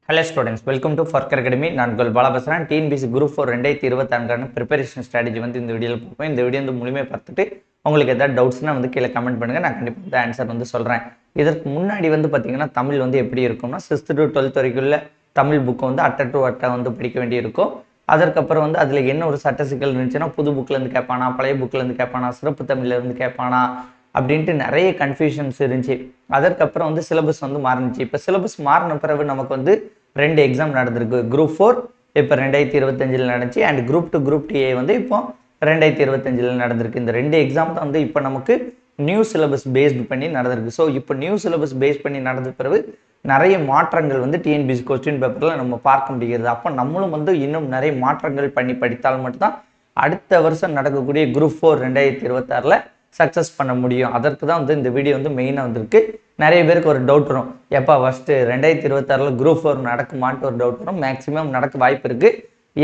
Hello students, welcome to ஃபர்கர் academy. நான் உங்கள் பாலா பேசுகிறேன். டிஎன்பிசி குரூப் 4 2024 ப்ரிப்பரேஷன் ஸ்ட்ராட்டஜி வந்து இந்த வீடியோவில் பார்ப்போம். இந்த வீடியோ வந்து முழுமையாக பார்த்துட்டு உங்களுக்கு எதாவது டவுட்ஸ்னால் வந்து கீழே கமெண்ட் பண்ணுங்கள். நான் கண்டிப்பாக வந்து ஆன்சர் வந்து சொல்கிறேன். இதற்கு முன்னாடி வந்து பார்த்தீங்கன்னா தமிழ் வந்து எப்படி இருக்கும்னா 6th to 12th வரைக்குள்ள தமிழ் புக்கை வந்து அட்டை டு அட்டை வந்து படிக்க வேண்டியிருக்கும். அதற்கப்புறம் வந்து அதில் என்ன ஒரு சட்ட சிக்கல் இருந்துச்சுன்னா புது புக்கிலேருந்து கேட்பானா, பழைய புக்கிலேருந்து கேட்பானா, சிறப்பு தமிழ்லேருந்து கேட்பானா அப்படின்ட்டு நிறைய கன்ஃபியூஷன்ஸ் இருந்துச்சு. அதற்கப்புறம் வந்து சிலபஸ் வந்து மாறினுச்சு. இப்போ சிலபஸ் மாறின பிறகு நமக்கு வந்து 2 எக்ஸாம் நடந்திருக்கு. குரூப் 4 இப்போ 2025 நடந்துச்சு. அண்ட் குரூப் 2 குரூப் டிஏ வந்து இப்போ 2025 நடந்திருக்கு. இந்த 2 எக்ஸாம் தான் வந்து இப்போ நமக்கு நியூ சிலபஸ் பேஸ்டு பண்ணி நடந்திருக்கு. ஸோ இப்போ நியூ சிலபஸ் பேஸ் பண்ணி நடந்த பிறகு நிறைய மாற்றங்கள் வந்து டிஎன்பிசி கொஸ்டின் பேப்பரில் நம்ம பார்க்க முடிகிறது. அப்போ நம்மளும் வந்து இன்னும் நிறைய மாற்றங்கள் பண்ணி படித்தால் மட்டும்தான் அடுத்த வருஷம் நடக்கக்கூடிய குரூப் 4 2026 சக்ஸஸ் பண்ண முடியும். அதற்கு தான் வந்து இந்த வீடியோ வந்து மெயினாக வந்திருக்கு. நிறைய பேருக்கு ஒரு டவுட் வரும், எப்போ ஃபஸ்ட்டு 2026 குரூப் 4 நடக்குமான்ட்டு ஒரு டவுட் வரும். மேக்ஸிமம் நடக்க வாய்ப்பு இருக்குது.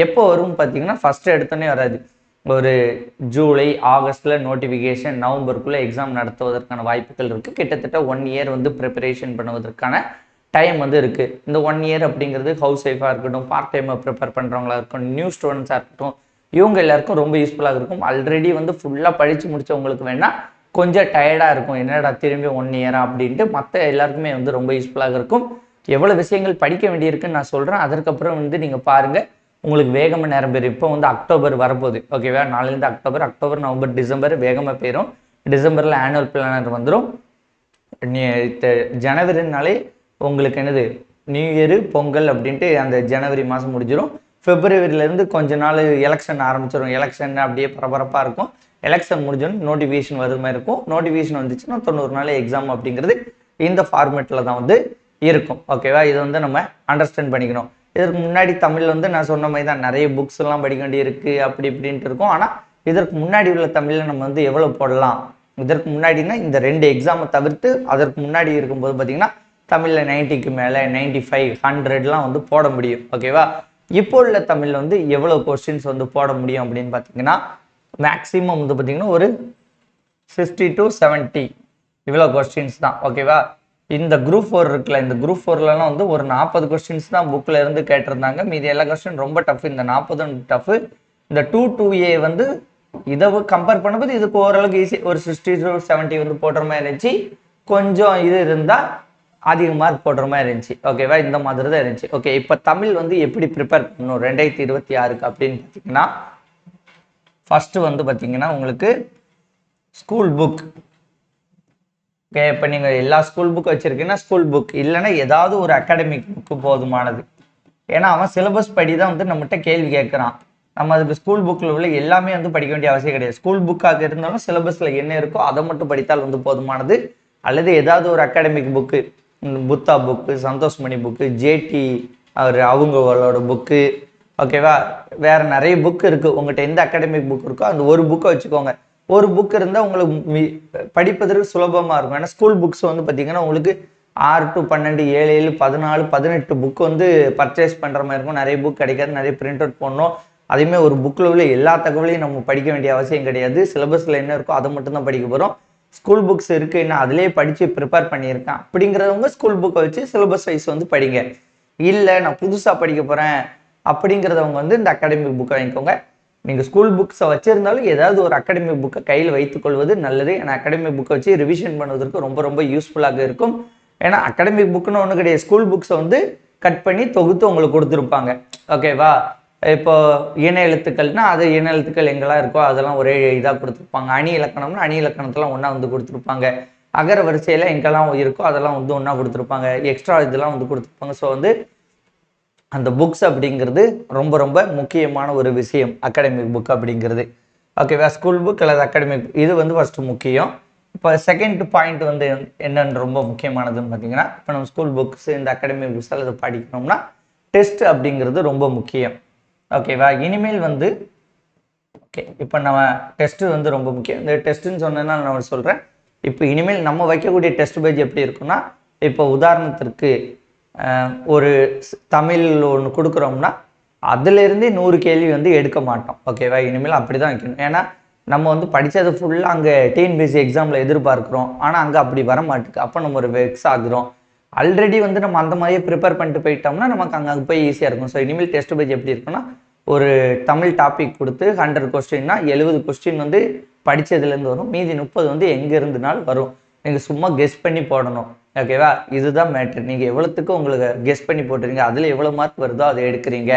எப்போ வரும்னு பார்த்தீங்கன்னா ஃபஸ்ட்டு எடுத்தோன்னே வராது. ஒரு ஜூலை ஆகஸ்ட்டில் நோட்டிஃபிகேஷன், நவம்பருக்குள்ளே எக்ஸாம் நடத்துவதற்கான வாய்ப்புகள் இருக்குது. கிட்டத்தட்ட 1 இயர் வந்து ப்ரிப்பரேஷன் பண்ணுவதற்கான டைம் வந்து இருக்குது. இந்த 1 இயர் அப்படிங்கிறது ஹவுஸ் ஒய்ஃபாக இருக்கட்டும், பார்ட் டைமாக ப்ரிப்பேர் பண்ணுறவங்களா இருக்கட்டும், நியூ ஸ்டூடெண்ட்ஸாக இருக்கட்டும், இவங்க எல்லாருக்கும் ரொம்ப யூஸ்ஃபுல்லாக இருக்கும். ஆல்ரெடி வந்து ஃபுல்லாக படித்து முடித்தவங்களுக்கு வேணால் கொஞ்சம் டயர்டாக இருக்கும், என்னடா திரும்பி 1 இயரா அப்படின்ட்டு. மற்ற எல்லாருக்குமே வந்து ரொம்ப யூஸ்ஃபுல்லாக இருக்கும். எவ்வளோ விஷயங்கள் படிக்க வேண்டியிருக்குன்னு நான் சொல்கிறேன். அதற்கப்புறம் வந்து நீங்கள் பாருங்கள், உங்களுக்கு வேகமாக நேரம் போயிடும். இப்போ வந்து அக்டோபர் வரப்போகுது, ஓகேவா? நாளைலேருந்து அக்டோபர், நவம்பர், டிசம்பர் வேகமாக போயிடும். டிசம்பரில் ஆனுவல் பிளானர் வந்துடும். ஜனவரினாலே உங்களுக்கு என்னது நியூ இயரு, பொங்கல் அப்படின்ட்டு அந்த ஜனவரி மாதம் முடிஞ்சிடும். பிப்ரவரியிலேருந்து கொஞ்ச நாள் எலெக்ஷன் ஆரம்பிச்சிடும். எலெக்ஷன் அப்படியே பரபரப்பாக இருக்கும். எலெக்ஷன் முடிஞ்சோன்னு நோட்டிஃபிகேஷன் வர மாதிரி இருக்கும். நோட்டிஃபிகேஷன் வந்துச்சுன்னா 90 நாள் எக்ஸாம் அப்படிங்கிறது இந்த ஃபார்மேட்டில் தான் வந்து இருக்கும், ஓகேவா? இதை வந்து நம்ம அண்டர்ஸ்டாண்ட் பண்ணிக்கணும். இதற்கு முன்னாடி தமிழில் வந்து நான் சொன்ன மாதிரி தான் நிறைய புக்ஸ் எல்லாம் படிக்க வேண்டியிருக்கு, அப்படி இப்படின்ட்டு இருக்கும். ஆனால் இதற்கு முன்னாடி உள்ள தமிழில் நம்ம வந்து எவ்வளோ போடலாம், இதற்கு முன்னாடினா இந்த 2 எக்ஸாமை தவிர்த்து அதற்கு முன்னாடி இருக்கும்போது பார்த்தீங்கன்னா தமிழில் 90க்கு மேலே 95, 100லாம் வந்து போட முடியும், ஓகேவா? இப்போ உள்ள தமிழில் வந்து எவ்வளோ கொஸ்டின்ஸ் வந்து போட முடியும் அப்படின்னு பார்த்தீங்கன்னா மேக்ஸிமம் வந்து பார்த்தீங்கன்னா ஒரு 60 to 70 இவ்வளோ கொஸ்டின்ஸ் தான், ஓகேவா? இந்த குரூப் 4 இருக்குல்ல, இந்த குரூப் 4லலாம் வந்து ஒரு 40 கொஸ்டின்ஸ் தான் புக்கில் இருந்து கேட்டிருந்தாங்க. மீதி எல்லா கொஸ்டின் ரொம்ப டஃப். இந்த 40 டஃப். இந்த 2A வந்து இதை கம்பேர் பண்ணும்போது இதுக்கு ஓரளவுக்கு ஈஸி. ஒரு 60 to 70 வந்து போடுற மாதிரி இருந்துச்சு. கொஞ்சம் இது இருந்தால் அதிக மார்க் போடுற மாதிரி இருந்துச்சு, ஓகேவா? இந்த மாதிரி தான் இருந்துச்சு. ஓகே, இப்போ தமிழ் வந்து எப்படி ப்ரிப்பேர் பண்ணணும் 2026 அப்படின்னு பார்த்தீங்கன்னா ஃபஸ்ட்டு வந்து பார்த்தீங்கன்னா உங்களுக்கு ஸ்கூல் புக். ஓகே, இப்போ நீங்கள் எல்லா ஸ்கூல் புக் வச்சுருக்கீங்கன்னா ஸ்கூல் புக், இல்லைன்னா ஏதாவது ஒரு அகாடமிக் புக்கு போதுமானது. ஏன்னா அவன் சிலபஸ் படி தான் வந்து நம்மகிட்ட கேள்வி கேட்குறான். நம்ம அதுக்கு ஸ்கூல் புக்கில் உள்ள எல்லாமே வந்து படிக்க வேண்டிய அவசியம் கிடையாது. ஸ்கூல் புக்காக இருந்தாலும் சிலபஸில் என்ன இருக்கோ அதை மட்டும் படித்தால் வந்து போதுமானது. அல்லது ஏதாவது ஒரு academic book, Buddha book, Santhoshmani book, JD அவங்களோட புக்கு, ஓகேவா? வேறு நிறைய புக்கு இருக்குது. உங்கள்கிட்ட எந்த அகாடமிக் புக் இருக்கோ அந்த ஒரு புக்கை வச்சுக்கோங்க. ஒரு புக் இருந்தால் உங்களுக்கு படிப்பதற்கு சுலபமாக இருக்கும். ஏன்னா ஸ்கூல் புக்ஸ் வந்து பார்த்திங்கன்னா உங்களுக்கு 6 to 12, 7, 14, 18 புக் வந்து பர்ச்சேஸ் பண்ணுற மாதிரி இருக்கும். நிறைய புக் கிடைக்காது, நிறைய பிரிண்ட் அவுட் பண்ணணும். அதேமே ஒரு புக்கில் உள்ள எல்லா தகவலையும் நம்ம படிக்க வேண்டிய அவசியம் கிடையாது. சிலபஸில் என்ன இருக்கோ அதை மட்டும் தான் படிக்க போகிறோம். ஸ்கூல் புக்ஸ் இருக்குது, நான் அதிலே படித்து ப்ரிப்பேர் பண்ணியிருக்கேன் அப்படிங்கிறவங்க ஸ்கூல் புக்கை வச்சு சிலபஸ் வைஸ் வந்து படிங்க. இல்லை நான் புதுசாக படிக்க போகிறேன் அப்படிங்கிறதவங்க வந்து இந்த அகாடமிக் புக்கை வாங்கிக்கோங்க. நீங்கள் ஸ்கூல் புக்ஸை வச்சுருந்தாலும் ஏதாவது ஒரு அகாடமிக் புக்கை கையில் வைத்துக்கொள்வது நல்லது. ஏன்னா அகாடமிக் புக்கை வச்சு ரிவிஷன் பண்ணுவதற்கு ரொம்ப ரொம்ப யூஸ்ஃபுல்லாக இருக்கும். ஏன்னா அகாடமிக் புக்குன்னு ஒன்று கிடையாது. ஸ்கூல் புக்ஸை வந்து கட் பண்ணி தொகுத்து உங்களுக்கு கொடுத்துருப்பாங்க, ஓகேவா? இப்போ இன எழுத்துக்கள்னா அது இன எழுத்துக்கள் எங்கெல்லாம் இருக்கோ அதெல்லாம் ஒரே இதாக கொடுத்துருப்பாங்க. அணி இலக்கணம்னா அணி இலக்கணத்தெல்லாம் ஒன்றா வந்து கொடுத்துருப்பாங்க. அகர வரிசையில் எங்கெல்லாம் இருக்கோ அதெல்லாம் வந்து ஒன்றா கொடுத்துருப்பாங்க. எக்ஸ்ட்ரா இதெல்லாம் வந்து கொடுத்துருப்பாங்க. ஸோ வந்து அந்த புக்ஸ் அப்படிங்கிறது ரொம்ப ரொம்ப முக்கியமான ஒரு விஷயம், அகாடமிக் புக் அப்படிங்கிறது, ஓகேவா? ஸ்கூல் புக் அல்லது அகாடமிக் இது வந்து ஃபஸ்ட்டு முக்கியம். இப்போ செகண்ட் பாயிண்ட் வந்து என்னென்னு ரொம்ப முக்கியமானதுன்னு பார்த்தீங்கன்னா, இப்போ நம்ம ஸ்கூல் புக்ஸ் இந்த அகாடமிக் புக்ஸ் அல்லது படிக்கணும்னா டெஸ்ட் அப்படிங்கிறது ரொம்ப முக்கியம், ஓகேவா? இனிமேல் வந்து ஓகே, இப்போ நம்ம டெஸ்ட்டு வந்து ரொம்ப முக்கியம். இந்த டெஸ்ட்டுன்னு சொன்னேன்னா நான் சொல்கிறேன். இப்போ இனிமேல் நம்ம வைக்கக்கூடிய டெஸ்ட் பேஜ் எப்படி இருக்குன்னா, இப்போ உதாரணத்திற்கு ஒரு தமிழ் ஒன்று கொடுக்குறோம்னா அதிலேருந்தே 100 கேள்வி வந்து எடுக்க மாட்டோம், ஓகேவா? இனிமேல் அப்படி தான் வைக்கணும். ஏன்னா நம்ம வந்து படித்தது ஃபுல்லாக அங்கே டிஎன்பிஎஸ்சி எக்ஸாமில் எதிர்பார்க்குறோம். ஆனால் அங்கே அப்படி வர மாட்டேங்குது. அப்போ நம்ம ஒரு வெக்ஸ் ஆகுறோம். ஆல்ரெடி வந்து நம்ம அந்த மாதிரியே ப்ரிப்பேர் பண்ணிட்டு போயிட்டோம்னா நமக்கு அங்கே போய் ஈஸியாக இருக்கும். ஸோ இனிமேல் டெஸ்ட் பேஜ் எப்படி இருக்குன்னா, ஒரு தமிழ் டாபிக் கொடுத்து 100 கொஸ்டின்னா 70 கொஸ்டின் வந்து படித்ததுலேருந்து வரும், மீதி 30 வந்து எங்கே இருந்துனாலும் வரும். நீங்கள் சும்மா கெஸ் பண்ணி போடணும். ஓகேவா? இதுதான் மேட்ரு. நீங்கள் எவ்வளோத்துக்கு உங்களுக்கு கெஸ் பண்ணி போட்டுறீங்க, அதில் எவ்வளோ மார்க் வருதோ அதை எடுக்கிறீங்க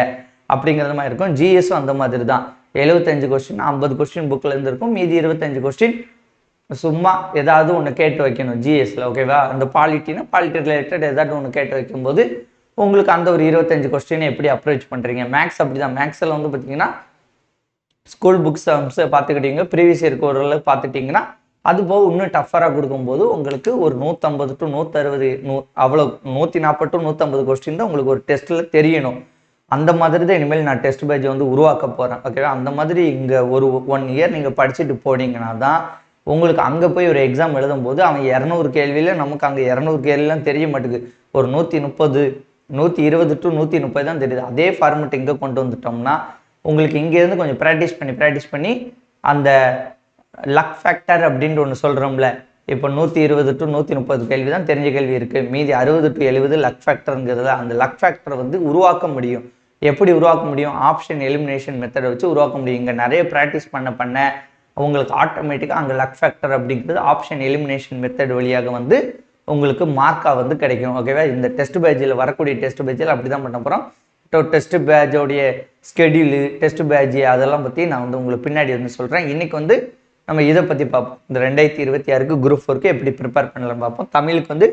அப்படிங்கிறது மாதிரி இருக்கும். ஜிஎஸும் அந்த மாதிரி தான். 75 கொஸ்டின் 50 கொஸ்டின் புக்கில் இருக்கும், மீதி 25 கொஸ்டின் சும்மா ஏதாவது ஒன்று கேட்டு வைக்கணும் ஜிஎஸ்ல. ஓகேவா? அந்த பாலிட்டினா பாலிட்டி ரிலேட்டட் ஏதாவது ஒன்று கேட்டு வைக்கும்போது உங்களுக்கு அந்த ஒரு 25 கொஸ்டினை எப்படி அப்ரோச் பண்ணுறீங்க. மேக்ஸ் அப்படி தான். மேக்ஸில் வந்து பார்த்தீங்கன்னா ஸ்கூல் புக்ஸ் பார்த்துக்கிட்டீங்க, ப்ரீவியஸ் இயருக்கு ஓரளவுக்கு பார்த்துட்டிங்கன்னா அது போக இன்னும் டஃபராக கொடுக்கும்போது உங்களுக்கு ஒரு 150 to 160 அவ்வளோ 140 to 150 கொஸ்டின் தான் உங்களுக்கு ஒரு டெஸ்ட்டில் தெரியணும். அந்த மாதிரி தான் இனிமேல் நான் டெஸ்ட் பேஜ் வந்து உருவாக்க போகிறேன். ஓகேவா? அந்த மாதிரி இங்கே ஒரு 1 year நீங்கள் படிச்சுட்டு போனீங்கன்னா தான் உங்களுக்கு அங்கே போய் ஒரு எக்ஸாம் எழுதும்போது அவன் 200 கேள்வியில் நமக்கு அங்கே 200 கேள்விலாம் தெரிய மாட்டேங்குது. ஒரு 130 120 to 130 தான் தெரியுது. அதே ஃபார்மெட் இங்கே கொண்டு வந்துட்டோம்னா உங்களுக்கு இங்கேருந்து கொஞ்சம் ப்ராக்டிஸ் பண்ணி அந்த லக் ஃபேக்டர் அப்படின்ட்டு ஒன்று சொல்கிறோம்ல, இப்போ 120 to 130 கேள்வி தான் தெரிஞ்ச கேள்வி இருக்குது, மீதி 60 to 70 லக் ஃபேக்டருங்கிறத அந்த லக் ஃபேக்டரை வந்து உருவாக்க முடியும். எப்படி உருவாக்க முடியும்? ஆப்ஷன் எலிமினேஷன் மெத்தடை வச்சு உருவாக்க முடியும். இங்கே நிறைய ப்ராக்டிஸ் பண்ண உங்களுக்கு ஆட்டோமேட்டிக்காக அங்கே லக் ஃபேக்டர் அப்படிங்கிறது ஆப்ஷன் எலிமினேஷன் மெத்தட் வழியாக வந்து உங்களுக்கு மார்க்காக வந்து கிடைக்கும். ஓகேவா? இந்த டெஸ்ட் பேஜில் வரக்கூடிய டெஸ்ட் பேஜில் அப்படி தான் பண்ண போகிறோம். டெஸ்ட் பேட்சோடைய ஸ்கெடியூலு, டெஸ்ட் பேட்ஜ் அதெல்லாம் பற்றி நான் வந்து உங்களுக்கு பின்னாடி வந்து சொல்கிறேன். இன்றைக்கி வந்து நம்ம இதை பற்றி பார்ப்போம். இந்த 2026 குரூப் 4க்கு எப்படி ப்ரிப்பேர் பண்ணலாம் பார்ப்போம். தமிழுக்கு வந்து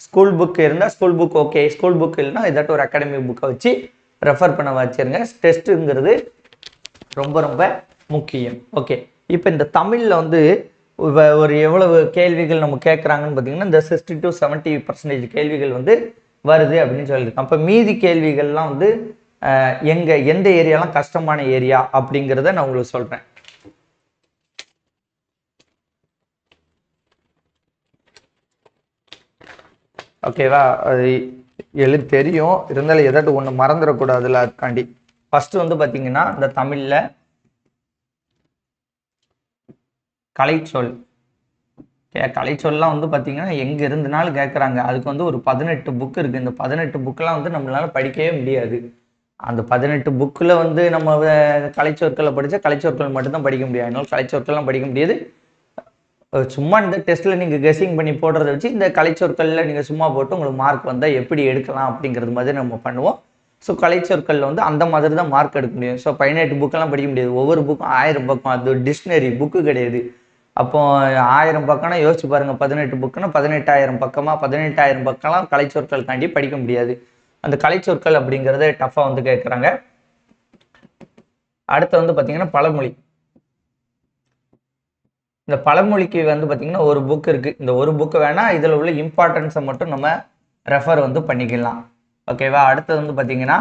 ஸ்கூல் புக் இருந்தால் school book okay, school book இல்லைனா ஏதாட்டும் ஒரு அகாடமிக் புக்கை வச்சு ரெஃபர் பண்ண வச்சுருங்க. டெஸ்ட்டுங்கிறது ரொம்ப ரொம்ப முக்கியம். ஓகே, இப்போ இந்த தமிழில் வந்து ஒரு எவ்வளவு கேள்விகள் நம்ம கேட்குறாங்கன்னு பார்த்தீங்கன்னா இந்த 60 to 70% கேள்விகள் வந்து வருது அப்படின்னு சொல்லியிருக்கோம். அப்போ மீதி கேள்விகள்லாம் வந்து எந்த ஏரியாலாம் கஷ்டமான ஏரியா அப்படிங்கிறத நான் உங்களுக்கு சொல்கிறேன். ஓகேவா? அது தெரியும், இருந்தாலும் ஏதாட்டும் ஒன்று மறந்துடக்கூடாதுல, அதுக்காண்டி ஃபஸ்ட்டு வந்து பார்த்தீங்கன்னா இந்த தமிழில் கலைச்சொல். கலைச்சொல்லாம் வந்து பார்த்தீங்கன்னா எங்கே இருந்தனாலும் கேட்குறாங்க. அதுக்கு வந்து ஒரு 18 புக்கு இருக்குது. இந்த 18 புக்கெலாம் வந்து நம்மளால் படிக்கவே முடியாது. அந்த 18 புக்கில் வந்து நம்ம கலைச்சொற்களை படித்தா கலைச்சொற்கள் மட்டும்தான் படிக்க முடியாது. அதனால கலைச்சொற்கள்லாம் படிக்க முடியாது. சும்மா இந்த டெஸ்ட்டில் நீங்கள் கெஸ்ஸிங் பண்ணி போடுறத வச்சு இந்த கலைச்சொற்களில் நீங்கள் சும்மா போட்டு உங்களுக்கு மார்க் வந்தால் எப்படி எடுக்கலாம் அப்படிங்கிறது மாதிரி நம்ம பண்ணுவோம். ஸோ கலைச்சொற்களில் வந்து அந்த மாதிரி தான் மார்க் எடுக்க முடியும். ஸோ 18 புக்கெல்லாம் படிக்க முடியாது. ஒவ்வொரு புக்கும் 1000 பக்கம். அது டிக்ஷனரி புக்கு கிடையாது. அப்போ 1000 பக்கம்னா யோசிச்சு பாருங்கள், 18 புக்குன்னா 18,000 பக்கமாக 18,000 பக்கம்லாம் கலைச்சொற்கள் தாண்டி படிக்க முடியாது. அந்த கலைச்சொற்கள் அப்படிங்கிறத டஃப்பாக வந்து கேட்குறாங்க. அடுத்து வந்து பார்த்தீங்கன்னா பழமொழி. இந்த பழமொழிக்கு வந்து பார்த்தீங்கன்னா ஒரு புக் இருக்குது. இந்த ஒரு புக்கு வேணால் இதில் உள்ள இம்பார்ட்டன்ஸை மட்டும் நம்ம ரெஃபர் வந்து பண்ணிக்கலாம். ஓகேவா? அடுத்தது வந்து பார்த்தீங்கன்னா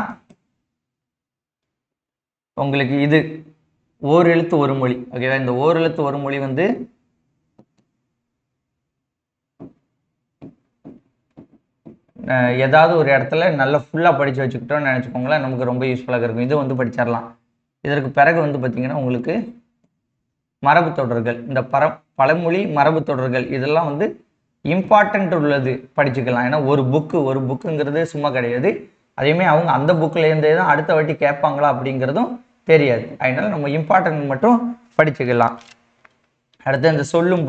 உங்களுக்கு இது ஓர் எழுத்து ஒரு மொழி. ஓகேவா? இந்த ஓர் எழுத்து ஒரு மொழி வந்து ஏதாவது ஒரு இடத்துல நல்லா ஃபுல்லாக படித்து வச்சுக்கிட்டோம்னு நினச்சிக்கோங்களேன், நமக்கு ரொம்ப யூஸ்ஃபுல்லாக இருக்கும். இது வந்து படிச்சிடலாம். இதற்கு பிறகு வந்து பார்த்தீங்கன்னா உங்களுக்கு மரபு தொடர்கள். இந்த பழமொழி மரபு தொடர்கள் இதெல்லாம் வந்து இம்பார்ட்டன்ட் உள்ளது, படிச்சுக்கலாம். ஏன்னா ஒரு புக்குங்கிறது சும்மா கிடையாது. அதேமாதிரி அவங்க அந்த புக்கிலேருந்தே தான் அடுத்த வாட்டி கேட்பாங்களா அப்படிங்கிறதும் தெரியாது. அதனால நம்ம இம்பார்ட்டன்ட் மட்டும் படிச்சுக்கலாம். அடுத்து இந்த சொல்லும்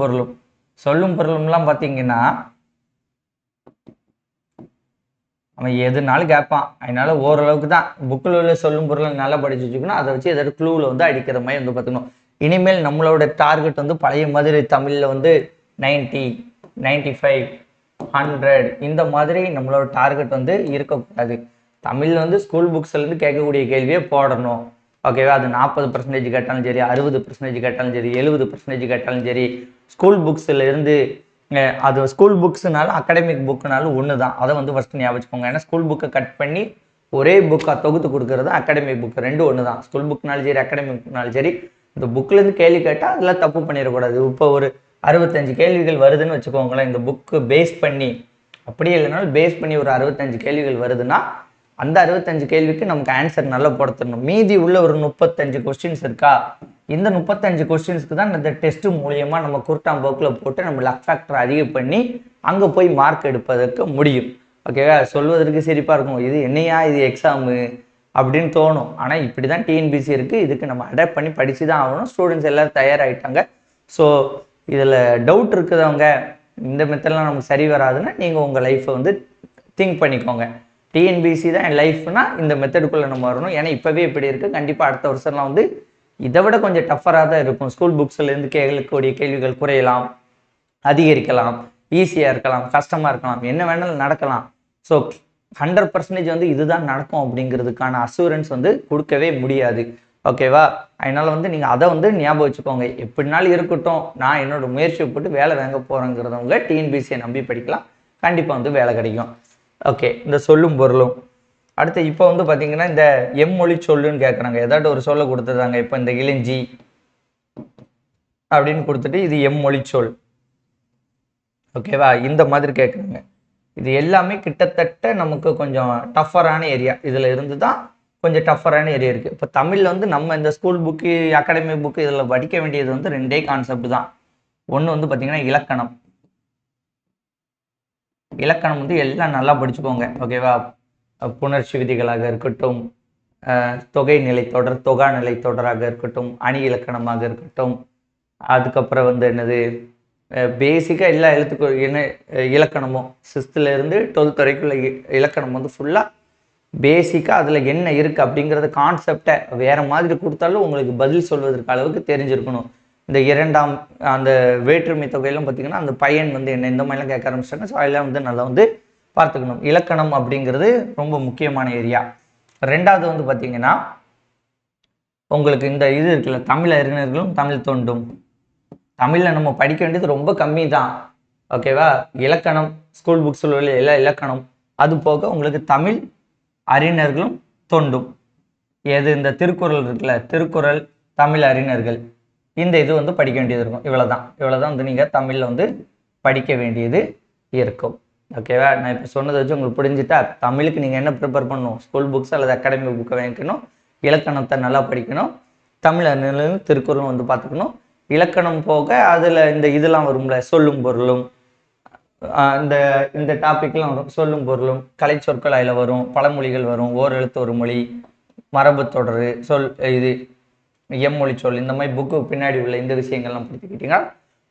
பொருளும்லாம் பார்த்தீங்கன்னா அவன் எதுனாலும் கேட்பான். அதனால ஓரளவுக்கு தான் புக்கில் உள்ள சொல்லும் பொருள் நல்லா படிச்சு வச்சுக்கணும். அதை வச்சு ஏதாவது க்ளூவில் வந்து அடிக்கிற மாதிரி வந்து பார்த்துக்கணும். இனிமேல் நம்மளோட டார்கெட் வந்து பழைய மாதிரி தமிழில் வந்து 90, 95, 100 இந்த மாதிரி நம்மளோட டார்கெட் வந்து இருக்கக்கூடாது. தமிழில் வந்து ஸ்கூல் புக்ஸ்லேருந்து கேட்கக்கூடிய கேள்வியே போடணும். ஓகேவா? அது 40% கேட்டாலும் சரி, 60% கேட்டாலும் சரி, 70% கேட்டாலும் சரி, ஸ்கூல் புக்ஸில் இருந்து அது ஸ்கூல் புக்ஸ்னாலும் அகாடமிக் புக்குனாலும் ஒன்று தான். அதை வந்து ஃபஸ்ட்டு ஞாபகம் வச்சுக்கோங்க. ஏன்னா ஸ்கூல் புக்கை கட் பண்ணி ஒரே புக்காக தொகுத்து கொடுக்குறது அகாடமிக் புக்கு, ரெண்டும் ஒன்று தான். ஸ்கூல் புக்னாலும் சரி அகாடமிக் புக்னாலும் சரி, இந்த புக்லேருந்து கேள்வி கேட்டால் அதெல்லாம் தப்பு பண்ணிடக்கூடாது. இப்போ ஒரு 65 கேள்விகள் வருதுன்னு வச்சுக்கோங்களேன், இந்த புக்கு பேஸ் பண்ணி, அப்படியே இல்லைனாலும் பேஸ் பண்ணி ஒரு 65 கேள்விகள் வருதுன்னா அந்த 65 கேள்விக்கு நமக்கு ஆன்சர் நல்லா போடத்தரணும். மீதி உள்ள ஒரு 35 கொஸ்டின்ஸ் இருக்கா, இந்த 35 கொஸ்டின்ஸ்க்கு தான் இந்த டெஸ்ட் மூலியமாக நம்ம குருட்டாம் போக்கில் போட்டு நம்ம லக் ஃபேக்டர் அதிகம் பண்ணி அங்கே போய் மார்க் எடுப்பதற்கு முடியும். ஓகேவா? சொல்வதற்கு சிரிப்பாக இருக்கும், இது என்னையா இது எக்ஸாமு அப்படின்னு தோணும். ஆனால் இப்படி தான் டிஎன்பிசி இருக்குது, இதுக்கு நம்ம அடாப்ட் பண்ணி படித்து தான் ஆகணும். ஸ்டூடெண்ட்ஸ் எல்லோரும் தயாராகிட்டாங்க. ஸோ இதில் டவுட் இருக்குதவங்க, இந்த மெத்தட்லாம் நமக்கு சரி வராதுன்னா நீங்கள் உங்கள் லைஃப்பை வந்து திங்க் பண்ணிக்கோங்க. டிஎன்பிசி தான் என் லைஃப்னா இந்த மெத்தடுக்குள்ளே நம்ம வரணும். ஏன்னா இப்போவே இப்படி இருக்குது, கண்டிப்பாக அடுத்த வருஷம்லாம் வந்து இதை விட கொஞ்சம் டஃப்பராக தான் இருக்கும். ஸ்கூல் புக்ஸ்லேருந்து கேட்கக்கூடிய கேள்விகள் குறையலாம், அதிகரிக்கலாம், ஈஸியாக இருக்கலாம், கஷ்டமாக இருக்கலாம், என்ன வேணாலும் நடக்கலாம். ஸோ 100% வந்து இதுதான் நடக்கும் அப்படிங்கிறதுக்கான அசூரன்ஸ் வந்து கொடுக்கவே முடியாது. ஓகேவா? அதனால் வந்து நீங்கள் அதை வந்து ஞாபகம் வச்சுக்கோங்க. எப்படினாலும் இருக்கட்டும், நான் என்னோடய முயற்சியை போட்டு வேலை வாங்க போகிறேங்கிறதவங்க டிஎன்பிசியை நம்பி படிக்கலாம், கண்டிப்பாக வந்து வேலை கிடைக்கும். ஓகே, இந்த சொல்லும் பொருளும் அடுத்து இப்போ வந்து பார்த்தீங்கன்னா இந்த எம்மொழி சொல்லுன்னு கேட்குறாங்க. ஏதாட்டும் ஒரு சொல்ல கொடுத்துருந்தாங்க. இப்போ இந்த இளஞ்சி அப்படின்னு கொடுத்துட்டு இது எம்மொழி சொல். ஓகேவா? இந்த மாதிரி கேட்குறாங்க. இது எல்லாமே கிட்டத்தட்ட நமக்கு கொஞ்சம் டஃப்பரான ஏரியா. இதில் இருந்து தான் கொஞ்சம் டஃப்பரான ஏரியா இருக்குது. இப்போ தமிழில் வந்து நம்ம இந்த ஸ்கூல் புக்கு, அகாடமி புக்கு இதில் படிக்க வேண்டியது வந்து 2 கான்செப்ட் தான். ஒன்று வந்து பார்த்தீங்கன்னா இலக்கணம். இலக்கணம் வந்து எல்லாம் நல்லா படிச்சுக்கோங்க. ஓகேவா? புணர்ச்சி விதிகளாக இருக்கட்டும், தொகை நிலைத்தொடர், தொகா நிலைத்தொடராக இருக்கட்டும், அணி இலக்கணமாக இருக்கட்டும், அதுக்கப்புறம் வந்து என்னது பேசிக்காக எல்லா எழுத்துக்கள் என்ன இலக்கணமும் 6th-லேருந்து 12th வரைக்கும் இலக்கணம் வந்து ஃபுல்லாக பேசிக்காக அதில் என்ன இருக்குது அப்படிங்கிறத கான்செப்டை வேறு மாதிரி கொடுத்தாலும் உங்களுக்கு பதில் சொல்வதற்கு அளவுக்கு தெரிஞ்சிருக்கணும். இந்த 2ஆம் அந்த வேற்றுமை தொகையெல்லாம் பார்த்திங்கன்னா அந்த பையன் வந்து என்ன இந்த மாதிரிலாம் கேட்க ஆரம்பிச்சிட்டாங்க. ஸோ அதெல்லாம் வந்து நல்லா வந்து பார்த்துக்கணும். இலக்கணம் அப்படிங்கிறது ரொம்ப முக்கியமான ஏரியா. 2வது வந்து பார்த்திங்கன்னா உங்களுக்கு இந்த இது இருக்குல்ல, தமிழ் அறிஞர்களும் தமிழ் தொண்டும். தமிழில் நம்ம படிக்க வேண்டியது ரொம்ப கம்மி தான். ஓகேவா? இலக்கணம் ஸ்கூல் புக்ஸில் உள்ள எல்லா இலக்கணம், அது போக உங்களுக்கு தமிழ் அறிஞர்களும் தொண்டும். எது இந்த திருக்குறள் இருக்குல்ல, திருக்குறள், தமிழ் அறிஞர்கள், இந்த இது வந்து படிக்க வேண்டியது இருக்கும். இவ்வளோதான் வந்து நீங்கள் தமிழில் வந்து படிக்க வேண்டியது இருக்கும். ஓகேவா? நான் இப்போ சொன்னதை வச்சு உங்களுக்கு புரிஞ்சுட்டா, தமிழுக்கு நீங்கள் என்ன ப்ரிப்பேர் பண்ணணும்? ஸ்கூல் புக்ஸ் அல்லது அகாடமி புக்கை வாங்கிக்கணும், இலக்கணத்தை நல்லா படிக்கணும், தமிழ் அறிஞர்களும் திருக்குறளும் வந்து பார்த்துக்கணும். இலக்கணம் போக அதில் இந்த இதெல்லாம் வரும்ல, சொல்லும் பொருளும், இந்த இந்த டாபிக்லாம் வரும். சொல்லும் பொருளும், கலை சொற்கள் அதில் வரும், பழமொழிகள் வரும், ஓர் எழுத்து ஒரு மொழி, மரபு தொடர், சொல், இது எம்மொழி சொல், இந்த மாதிரி புக்கு பின்னாடி உள்ள இந்த விஷயங்கள்லாம் படிச்சுக்கிட்டீங்கன்னா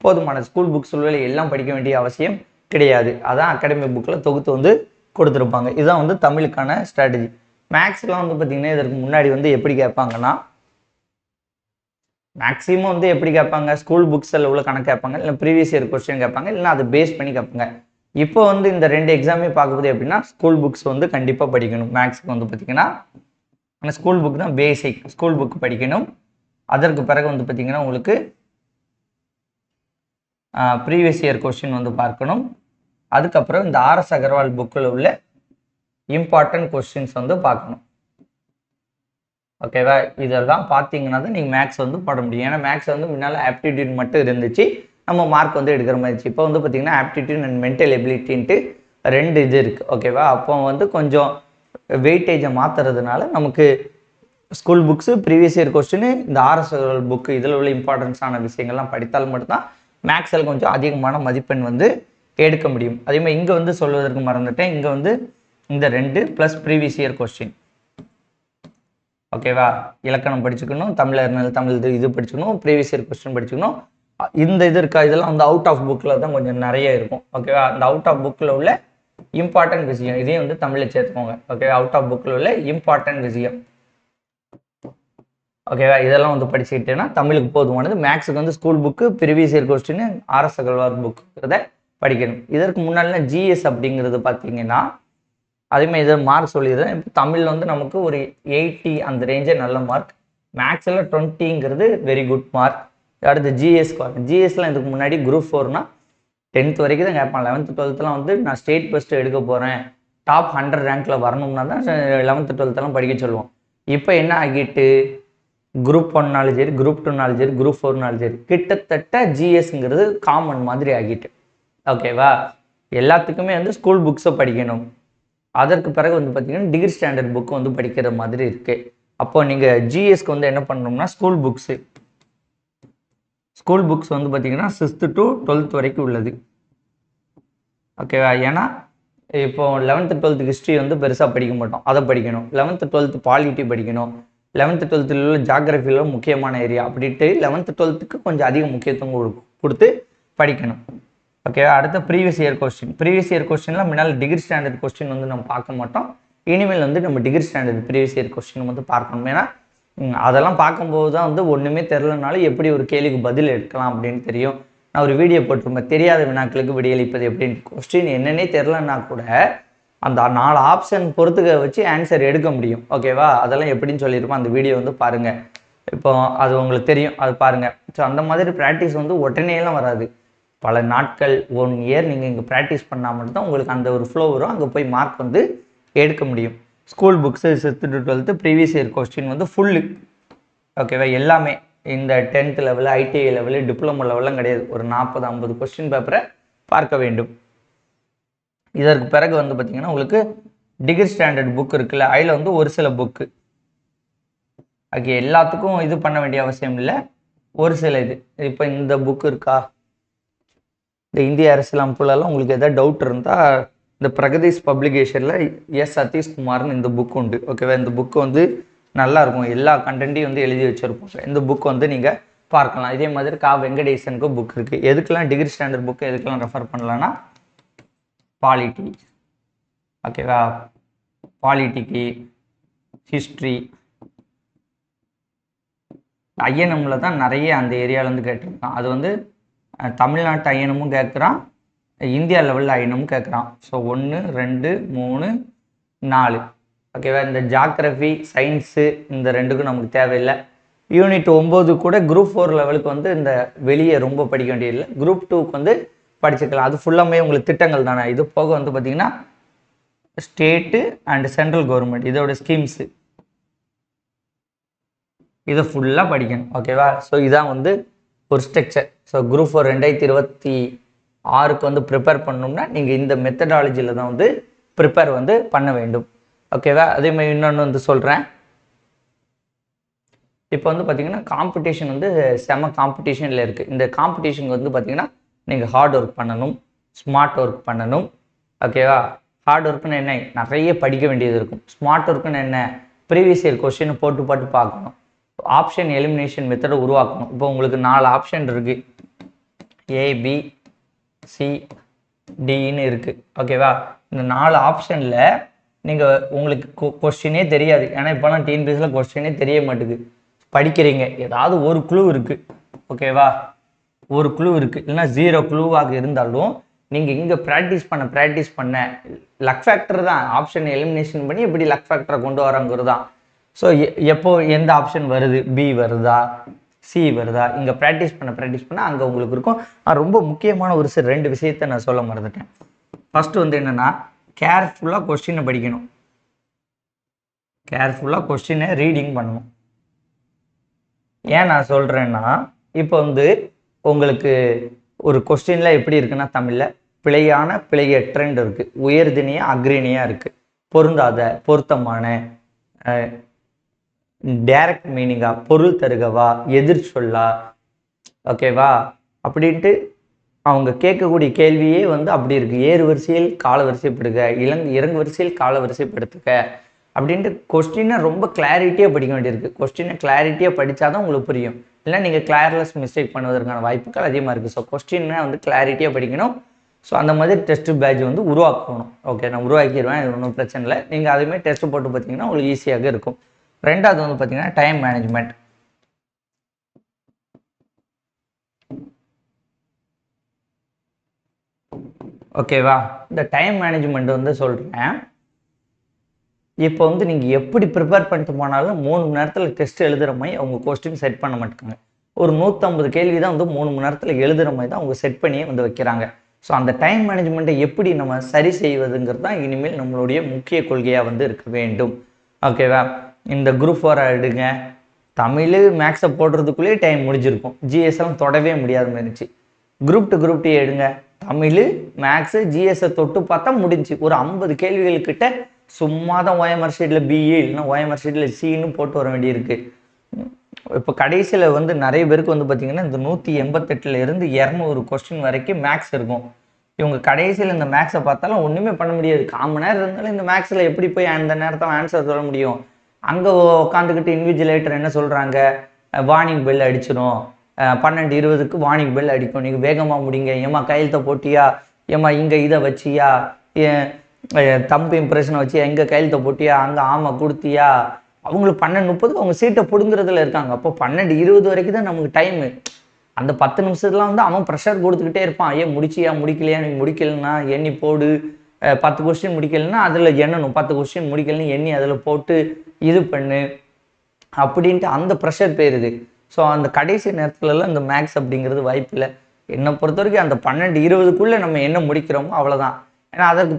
போதுமான. ஸ்கூல் புக்ஸ் எல்லாம் படிக்க வேண்டிய அவசியம் கிடையாது. அதான் அகாடமி புக்கில் தொகுத்து வந்து கொடுத்துருப்பாங்க. இதுதான் வந்து தமிழுக்கான ஸ்ட்ராட்டஜி. மேக்ஸ்லாம் வந்து பார்த்திங்கன்னா இதற்கு முன்னாடி வந்து எப்படி கேட்பாங்கன்னா, மேக்ஸிமம் வந்து எப்படி கேட்பாங்க, ஸ்கூல் புக்ஸில் உள்ள கணக்கு கேட்பாங்க, இல்லை ப்ரீவியஸ் இயர் கொஸ்டின் கேட்பாங்க, இல்லைனா அதை பேஸ் பண்ணி கேட்பாங்க. இப்போ வந்து இந்த 2 எக்ஸாமே பார்க்கும்போது எப்படின்னா, ஸ்கூல் புக்ஸ் வந்து கண்டிப்பாக படிக்கணும். மேக்ஸுக்கு வந்து பார்த்திங்கன்னா ஆனால் ஸ்கூல் புக் தான் பேசிக். ஸ்கூல் புக் படிக்கணும். அதற்கு பிறகு வந்து பார்த்திங்கன்னா உங்களுக்கு ப்ரீவியஸ் இயர் கொஸ்டின் வந்து பார்க்கணும். அதுக்கப்புறம் இந்த RS அகர்வால் புக்கில் உள்ள இம்பார்ட்டன்ட் கொஸ்டின்ஸ் வந்து பார்க்கணும். ஓகேவா? இதெல்லாம் பார்த்தீங்கன்னா தான் நீங்கள் மேக்ஸ் வந்து போட முடியும். ஏன்னா மேக்ஸ் வந்து முன்னால் ஆப்டிடியூட் மட்டும் இருந்துச்சு, நம்ம மார்க் வந்து எடுக்கிற மாதிரி இருந்துச்சு. இப்போ வந்து பார்த்திங்கன்னா ஆப்டிடியூட் அண்ட் மென்டல் எபிலிட்டின்ட்டு 2 இது இருக்குது. ஓகேவா? அப்போ வந்து கொஞ்சம் வெயிட்டேஜை மாற்றுறதுனால நமக்கு school books, previous year question, இந்த RS புக்கு இதில் உள்ள இம்பார்ட்டன்ஸான விஷயங்கள்லாம் படித்தால் மட்டும்தான் மேக்ஸில் கொஞ்சம் அதிகமான மதிப்பெண் வந்து எடுக்க முடியும். அதேமாதிரி இங்கே வந்து சொல்வதற்கு மறந்துட்டேன், இங்கே வந்து இந்த 2 ப்ளஸ் ப்ரீவியஸ் இயர் கொஸ்டின். ஓகேவா? இலக்கணம் படிச்சுக்கணும், தமிழ் இது படிச்சுக்கணும், ப்ரீவியஸ் இயர் கொஸ்டின் படிச்சுக்கணும். இந்த இது இருக்கா, இதெல்லாம் வந்து அவுட் ஆஃப் புக்கில் தான் கொஞ்சம் நிறைய இருக்கும். ஓகேவா? அந்த அவுட் ஆஃப் புக்கில் உள்ள இம்பார்ட்டன்ட் விஷயம் இதையும் வந்து தமிழில் சேர்த்துக்கோங்க. ஓகேவா? அவுட் ஆஃப் புக்கில் உள்ள இம்பார்ட்டன்ட் விஷயம். ஓகேவா? இதெல்லாம் வந்து படிச்சுக்கிட்டேன்னா தமிழுக்கு போதுமானது. மேக்ஸுக்கு வந்து school book, previous year question, RS Agarwal புக்குங்கிறத படிக்கணும். இதற்கு முன்னாடிலாம் GS அப்படிங்கிறது பார்த்தீங்கன்னா அதேமாதிரி இதை மார்க் சொல்லிடுறேன். இப்போ தமிழில் வந்து நமக்கு ஒரு 80 அந்த ரேஞ்சே நல்ல மார்க், மேக்ஸில் 20ங்கிறது வெரி குட் மார்க். அடுத்து ஜிஎஸ்லாம் இதுக்கு முன்னாடி குரூப் 4னா 10th வரைக்கும் தான் கேட்பான். 11th 12thலாம் வந்து நான் ஸ்டேட் ஃபஸ்ட்டு எடுக்க போகிறேன், டாப் 100 ரேங்க்கில் வரணும்னா தான் 11th 12thலாம் படிக்க சொல்லுவோம். இப்போ என்ன ஆகிட்டு, குரூப் 1நாலும் சரி, குரூப் 2நாலும் சரி, குரூப் 4நாலும் சரி, கிட்டத்தட்ட ஜிஎஸ்ங்கிறது காமன் மாதிரி ஆகிட்டு. ஓகேவா? எல்லாத்துக்குமே வந்து ஸ்கூல் புக்ஸை படிக்கணும். அதற்கு பிறகு வந்து பார்த்தீங்கன்னா டிகிரி ஸ்டாண்டர்ட் புக்கு வந்து படிக்கிற மாதிரி இருக்குது. அப்போ நீங்கள் ஜிஎஸ்க்கு வந்து என்ன பண்ணணும்னா ஸ்கூல் புக்ஸ் வந்து பார்த்தீங்கன்னா 6th to 12th வரைக்கும் உள்ளது. ஓகேவா? ஏன்னா இப்போ 11th 12th ஹிஸ்ட்ரி வந்து பெருசாக படிக்க மாட்டோம், அதை படிக்கணும். 11th 12th பாலிட்டி படிக்கணும். 11th 12th உள்ள ஜாகிரஃபியில் முக்கியமான ஏரியா அப்படின்ட்டு 11th 12th கொஞ்சம் அதிக முக்கியத்துவம் கொடுத்து படிக்கணும். ஓகே, அடுத்த previous year question. Previous year கொஸ்டின்லாம் முன்னால் டிகிரி ஸ்டாண்டர்ட் கொஸ்டின் வந்து நம்ம பார்க்க மாட்டோம். இனிமேல் வந்து நம்ம degree standard previous year question வந்து பார்க்கணும். ஏன்னா அதெல்லாம் பார்க்கும்போது தான் வந்து ஒன்றுமே தெரிலனாலும் எப்படி ஒரு கேள்விக்கு பதில் எடுக்கலாம் அப்படின்னு தெரியும். நான் ஒரு வீடியோ போட்டிருப்பேன், தெரியாத வினாக்களுக்கு விடையளிப்பது எப்படின்னு. கொஸ்டின் என்னன்னே தெரிலன்னா கூட அந்த 4 ஆப்ஷன் பொறுத்துக்க வச்சு ஆன்சர் எடுக்க முடியும். ஓகேவா, அதெல்லாம் எப்படின்னு சொல்லியிருப்போம், அந்த வீடியோ வந்து பாருங்கள். இப்போ அது உங்களுக்கு தெரியும், அது பாருங்கள். ஸோ அந்த மாதிரி ப்ராக்டிஸ் வந்து உடனேலாம் வராது. பல நாட்கள் 1 இயர் நீங்கள் இங்கே ப்ராக்டிஸ் பண்ணால் மட்டும்தான் உங்களுக்கு அந்த ஒரு ஃப்ளோ வரும், அங்கே போய் மார்க் வந்து எடுக்க முடியும். School books 6th to 12th previous year question வந்து ஃபுல்லு. ஓகேவா, எல்லாமே இந்த 10th level, ITI level, diploma லெவலாம் கிடையாது. ஒரு 40-50 கொஸ்டின் பேப்பரை பார்க்க வேண்டும். இதற்கு பிறகு வந்து பார்த்திங்கன்னா உங்களுக்கு டிகிரி ஸ்டாண்டர்ட் புக் இருக்குல்ல, அதில் வந்து ஒரு சில புக்கு ஓகே, எல்லாத்துக்கும் இது பண்ண வேண்டிய அவசியம் இல்லை, ஒரு சில இது. இப்போ இந்த புக்கு இருக்கா, இந்த இந்திய அரசியலமைப்புலலாம் உங்களுக்கு எதாவது டவுட் இருந்தால் இந்த பிரகதீஷ் பப்ளிகேஷனில் எஸ் சதீஷ்குமார்னு இந்த புக் உண்டு. ஓகேவா, இந்த புக்கு வந்து நல்லாயிருக்கும், எல்லா கண்டென்ட்டையும் வந்து எழுதி வச்சுருப்போம். இந்த புக் வந்து நீங்கள் பார்க்கலாம். இதே மாதிரி கா வெங்கடேசனுக்கு புக் இருக்குது. எதுக்கெல்லாம் டிகிரி ஸ்டாண்டர்ட் புக்கு எதுக்கெல்லாம் ரெஃபர் பண்ணலான்னா பாலிட்டி, ஓகேவா, பாலிட்டிக்கு, ஹிஸ்ட்ரி, ஐஎன்எம்மில் தான் நிறைய அந்த ஏரியாவிலேருந்து கேட்டிருக்கான். அது வந்து தமிழ்நாட்டு ஐஎன்எம்மும் கேட்குறான், இந்தியா லெவலில் ஐஎன்எம்மும் கேட்குறான். ஸோ 1 2 3 4 ஓகேவா. இந்த ஜாகிரஃபி, சயின்ஸு இந்த ரெண்டுக்கும் நமக்கு தேவையில்லை. யூனிட் 9 கூட குரூப் 4 லெவலுக்கு வந்து இந்த வெளியே ரொம்ப படிக்க வேண்டியதில்லை, குரூப் 2க்கு வந்து படிச்சுக்கலாம். அது ஃபுல்லாமே உங்களுக்கு திட்டங்கள் தானே. இது போக வந்து பார்த்திங்கன்னா ஸ்டேட்டு அண்ட் சென்ட்ரல் கவர்மெண்ட் இதோட ஸ்கீம்ஸு இதை ஃபுல்லாக படிக்கணும். ஓகேவா, ஸோ இதான் வந்து ஒரு ஸ்ட்ரக்சர். ஸோ குரூப் 4 2026க்கு வந்து ப்ரிப்பேர் பண்ணணும்னா நீங்கள் இந்த மெத்தடாலஜியில் தான் வந்து ப்ரிப்பேர் வந்து பண்ண வேண்டும். ஓகேவா, அதேமாதிரி இன்னொன்று வந்து சொல்கிறேன். இப்போ வந்து பார்த்திங்கன்னா காம்படிஷன் வந்து செம காம்படிஷனில் இருக்குது. இந்த காம்படிஷனுக்கு வந்து பார்த்திங்கன்னா நீங்கள் ஹார்ட் ஒர்க் பண்ணணும், ஸ்மார்ட் ஒர்க் பண்ணணும். ஓகேவா, ஹார்ட் ஒர்க்குன்னு என்ன, நிறைய படிக்க வேண்டியது இருக்கும். ஸ்மார்ட் ஒர்க்குன்னு என்ன, ப்ரீவியஸ் இயர் கொஸ்டினை போட்டு பார்க்கணும். ஆப்ஷன் எலிமினேஷன் மெத்தடை உருவாக்கணும். இப்போ உங்களுக்கு 4 ஆப்ஷன் இருக்குது, ABCDன்னு இருக்குது. ஓகேவா, இந்த 4 ஆப்ஷனில் நீங்கள் உங்களுக்கு கொஸ்டினே தெரியாது. ஏன்னா இப்போலாம் டிஎன்பிஎஸ்சியில் கொஸ்டினே தெரிய மாட்டேங்குது. படிக்கிறீங்க, ஏதாவது ஒரு க்ளூ இருக்குது. ஓகேவா, ஒரு க்ளூ இருக்குது, இல்லைன்னா 0 க்ளூவாக இருந்தாலும் நீங்கள் இங்கே ப்ராக்டிஸ் பண்ண லக் ஃபேக்டர் தான். ஆப்ஷன் எலிமினேஷன் பண்ணி எப்படி லக் ஃபேக்டரை கொண்டு வராங்கிறது தான். ஸோ எப்போ எந்த ஆப்ஷன் வருது, பி வருதா, சி வருதா, இங்கே ப்ராக்டிஸ் பண்ண அங்கே உங்களுக்கு இருக்கும். ரொம்ப முக்கியமான ஒரு 2 விஷயத்தை நான் சொல்ல மறந்துட்டேன். ஃபஸ்ட்டு வந்து என்னென்னா கேர்ஃபுல்லாக கொஸ்டினை படிக்கணும், கேர்ஃபுல்லாக கொஸ்டினை ரீடிங் பண்ணணும். ஏன் நான் சொல்கிறேன்னா, இப்போ வந்து உங்களுக்கு ஒரு கொஸ்டினில் எப்படி இருக்குன்னா தமிழில் பிழையான பிழையற்றன்னு இருக்குது, உயர்தினியாக அக்ரினியாக இருக்குது, பொருந்தாத பொருத்தமான, டைரக்ட் மீனிங்கா, பொருள் தருகவா, எதிர் சொல்லா, ஓகேவா அப்படின்ட்டு அவங்க கேட்கக்கூடிய கேள்வியே வந்து அப்படி இருக்குது. ஏறு வரிசையில் கால வரிசைப்படுக, இறங்கு வரிசையில் கால வரிசைப்படுத்துக அப்படின்ட்டு கொஸ்டினை ரொம்ப கிளாரிட்டியாக படிக்க வேண்டியிருக்கு. கொஸ்டினை கிளாரிட்டியாக படித்தா தான் உங்களுக்கு புரியும், இல்லை நீங்கள் கிளியர்லெஸ் மிஸ்டேக் பண்ணுவதற்கான வாய்ப்புகள் அதிகமாக இருக்குது. ஸோ கொஸ்டினை வந்து கிளாரிட்டியாக படிக்கணும். ஸோ அந்த மாதிரி டெஸ்ட் பேட்ச் வந்து உருவாக்கணும். ஓகே, நான் உருவாக்கிடுவேன், இது ஒன்றும் பிரச்சனை இல்லை. நீங்கள் அதுமாதிரி டெஸ்ட் போட்டு பார்த்தீங்கன்னா உங்களுக்கு ஈஸியாக இருக்கும். ரெண்டாவது வந்து பார்த்தீங்கன்னா டைம் மேனேஜ்மெண்ட். ஓகேவா, இந்த டைம் மேனேஜ்மெண்ட் வந்து சொல்கிறேன். இப்போ வந்து நீங்கள் எப்படி ப்ரிப்பேர் பண்ணிட்டு போனாலும் 3 மணி நேரத்தில் டெஸ்ட் எழுதுகிற மாதிரி அவங்க கொஸ்டின் செட் பண்ண மாட்டாங்க. ஒரு 150 கேள்வி தான் வந்து 3 மணி நேரத்தில் எழுதுகிற மாதிரி தான் அவங்க செட் பண்ணியே வந்து வைக்கிறாங்க. ஸோ அந்த டைம் மேனேஜ்மெண்ட்டை எப்படி நம்ம சரி செய்வதுங்கிறது தான் இனிமேல் நம்மளுடைய முக்கிய கொள்கையாக வந்து இருக்க வேண்டும். ஓகேவா, இந்த குரூப் 4 எடுங்க, தமிழ் மேக்ஸை போடுறதுக்குள்ளேயே டைம் முடிஞ்சிருக்கும், ஜிஎஸ்எல்லாம் தொடவே முடியாத இருந்துச்சு. குரூப் 2 குரூப் 2 எடுங்க, தமிழ் மேக்ஸு ஜிஎஸ்ஸை தொட்டு பார்த்தா முடிஞ்சு. ஒரு 50 கேள்விகள்கிட்ட சும்மா தான் ஓஎம்ஆர் ஷீட்டில் பிஏ இல்லைன்னா ஓஎம்ஆர் ஷீட்டில் சின்னு போட்டு வர வேண்டியிருக்கு. இப்போ கடைசியில் வந்து நிறைய பேருக்கு வந்து பார்த்திங்கன்னா இந்த 188 இருந்து 200 கொஸ்டின் வரைக்கும் மேக்ஸ் இருக்கும். இவங்க கடைசியில் இந்த மேக்ஸை பார்த்தாலும் ஒன்றுமே பண்ண முடியாது. 1/4 மணி நேரம் இருந்தாலும் இந்த மேக்ஸில் எப்படி போய் அந்த நேரத்தில் ஆன்சர் சொல்ல முடியும்? அங்கே உட்காந்துக்கிட்டு இன்விஜிலேட்டர் என்ன சொல்கிறாங்க, வார்னிங் பெல் அடிச்சிடும், 12:20க்கு வார்னிங் பெல் அடிக்கும், நீங்கள் வேகமாக முடிங்க, ஏம்மா கையெழுத்தை போட்டியா, ஏம்மா இங்கே இதை வச்சியா, தம்பு இம்ப்ரெஷனை வச்சு எங்கே கையெழுத்தை போட்டியா, அங்கே ஆமாம் கொடுத்தியா. அவங்களுக்கு 12:30 அவங்க சீட்டை பிடுங்குறதுல இருக்காங்க. அப்போ 12:20 வரைக்கும் தான் நமக்கு டைமு. அந்த 10 நிமிஷத்துல வந்து அவன் ப்ரெஷர் கொடுத்துக்கிட்டே இருப்பான். ஏன் முடிச்சியா முடிக்கலையா, நீ முடிக்கலன்னா எண்ணி போடு, 10 கொஸ்டின் முடிக்கலைன்னா அதில் எண்ணணும், 10 கொஸ்டின் முடிக்கலன்னு எண்ணி அதில் போட்டு இது பண்ணு அப்படின்ட்டு அந்த ப்ரெஷர் போயிடுது. ஸோ அந்த கடைசி நேரத்துலலாம் இந்த மேக்ஸ் அப்படிங்கிறது வாய்ப்பில்லை. என்னை பொறுத்த வரைக்கும் அந்த 12:20க்குள்ளே நம்ம என்ன முடிக்கிறோமோ அவ்வளோதான். ஏன்னா அதற்கு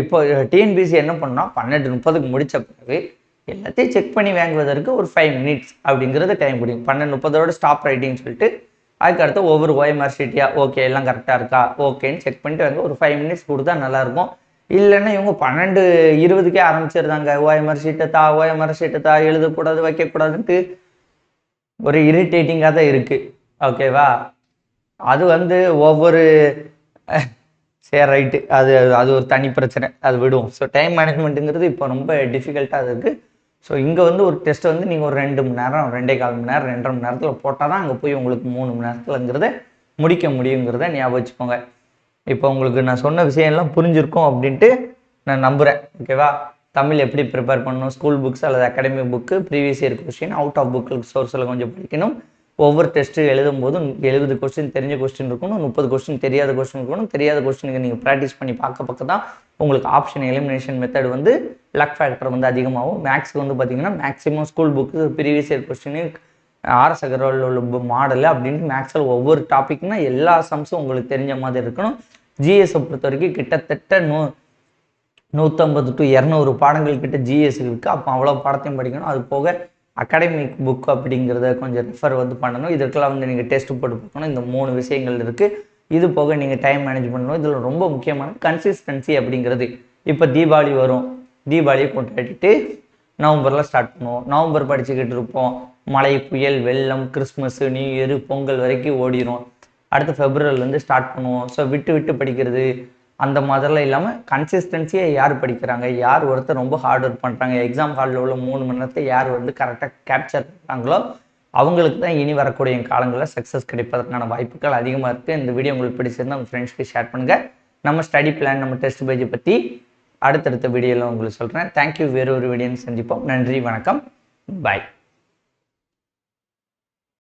இப்போ டிஎன்பிசி என்ன பண்ணால் 12:30க்கு முடித்த பிறகு எல்லாத்தையும் செக் பண்ணி வாங்குவதற்கு ஒரு 5 மினிட்ஸ் அப்படிங்கிறது டைம் கொடுக்கும். 12:30 ஸ்டாப் ரைட்டிங்னு சொல்லிட்டு அதுக்கடுத்து ஒவ்வொரு ஓஎம்ஆர் ஷீட்டியாக ஓகே எல்லாம் கரெக்டாக இருக்கா ஓகேன்னு செக் பண்ணிட்டு வாங்க. ஒரு 5 மினிட்ஸ் கொடுத்தா நல்லாயிருக்கும். இல்லைன்னா இவங்க 12:20க்கே ஆரம்பிச்சிருந்தாங்க. ஓஎம்ஆர் ஷீட்டை தா எழுதக்கூடாது வைக்கக்கூடாதுன்ட்டு ஒரு இரிட்டேட்டிங்காக தான் இருக்குது. ஓகேவா? அது வந்து ஒவ்வொரு சரி ரைட்டு, அது ஒரு தனி பிரச்சனை, அது விடுவோம். ஸோ டைம் மேனேஜ்மெண்ட்டுங்கிறது இப்போ ரொம்ப டிஃபிகல்ட்டாக இருக்குது. ஸோ இங்கே வந்து ஒரு டெஸ்ட்டை வந்து நீங்கள் ஒரு 2 மணி நேரம் 2.25 மணி நேரம் 2.5 மணி நேரத்தில் போட்டால் தான் அங்கே போய் உங்களுக்கு 3 மணி நேரத்துலங்கிறத முடிக்க முடியுங்கிறத ஞாபகம் வச்சுக்கோங்க. இப்போ உங்களுக்கு நான் சொன்ன விஷயம்லாம் புரிஞ்சிருக்கும் அப்படின்ட்டு நான் நம்புகிறேன். ஓகேவா? தமிழ் எப்படி ப்ரிப்பேர் பண்ணணும், ஸ்கூல் புக்ஸ் அல்லது academic book, previous year question, out of book சோர்ஸில் கொஞ்சம் படிக்கணும். ஒவ்வொரு டெஸ்ட்டு எழுதும் போதும் 70 கொஸ்டின் தெரிஞ்ச கொஸ்டின் இருக்கணும், 30 கொஸ்டின் தெரியாத கொஸ்டின் இருக்கணும். தெரியாத கொஸ்டினுக்கு நீங்கள் ப்ராக்டிஸ் பண்ணி பார்க்க தான் உங்களுக்கு ஆப்ஷன் எலிமினேஷன் மெத்தட் வந்து லக் ஃபேக்டர் வந்து அதிகமாகும். மேக்ஸுக்கு வந்து பார்த்தீங்கன்னா maximum school book previous year question, R S Agarwal உள்ள மாடல் அப்படின்ட்டு மேக்ஸில் ஒவ்வொரு டாப்பிக்னா எல்லா சம்ஸும் உங்களுக்கு தெரிஞ்ச மாதிரி இருக்கணும். ஜிஎஸை பொறுத்த வரைக்கும் கிட்டத்தட்ட 150 to 200 பாடங்கள் கிட்ட ஜிஎஸ் இருக்குது. அப்போ அவ்வளோ பாடத்தையும் படிக்கணும். அது போக அகாடமிக் புக் அப்படிங்கிறத கொஞ்சம் ரெஃபர் வந்து பண்ணணும். இதற்கெல்லாம் வந்து நீங்கள் டெஸ்ட் போட்டு பார்க்கணும். இந்த 3 விஷயங்கள் இருக்குது. இது போக நீங்கள் டைம் மேனேஜ் பண்ணணும். இதில் ரொம்ப முக்கியமான கன்சிஸ்டன்சி அப்படிங்கிறது. இப்போ தீபாவளி வரும், தீபாவளியை கொண்டாடிட்டு நவம்பரில் ஸ்டார்ட் பண்ணுவோம். நவம்பர் படிச்சுக்கிட்டு இருப்போம். மழை, புயல், வெள்ளம், கிறிஸ்மஸ், நியூ இயர், பொங்கல் வரைக்கும் ஓடிடும். அடுத்து ஃபெப்ரவரிலேருந்து ஸ்டார்ட் பண்ணுவோம். ஸோ விட்டு விட்டு படிக்கிறது அந்த மாதிரிலாம் இல்லாமல் கன்சிஸ்டன்சியை யார் படிக்கிறாங்க, யார் ஒருத்தர் ரொம்ப ஹார்ட் ஒர்க் பண்ணுறாங்க, எக்ஸாம் ஹாலில் உள்ள 3 மணி நேரத்தை யார் வந்து கரெக்டாக கேப்சர் பண்ணுறாங்களோ அவங்களுக்கு தான் இனி வரக்கூடிய காலங்களில் சக்ஸஸ் கிடைப்பதற்கான வாய்ப்புகள் அதிகமாக இருக்குது. இந்த வீடியோ உங்களுக்கு பிடிச்சிருந்தால் உங்கள் ஃப்ரெண்ட்ஸ்க்கு ஷேர் பண்ணுங்கள். நம்ம ஸ்டடி பிளான், நம்ம டெஸ்ட் பேஜை பற்றி அடுத்தடுத்த வீடியோவில் உங்களுக்கு சொல்கிறேன். தேங்க்யூ. வேறு ஒரு வீடியோன்னு சந்திப்போம். நன்றி, வணக்கம், பாய்.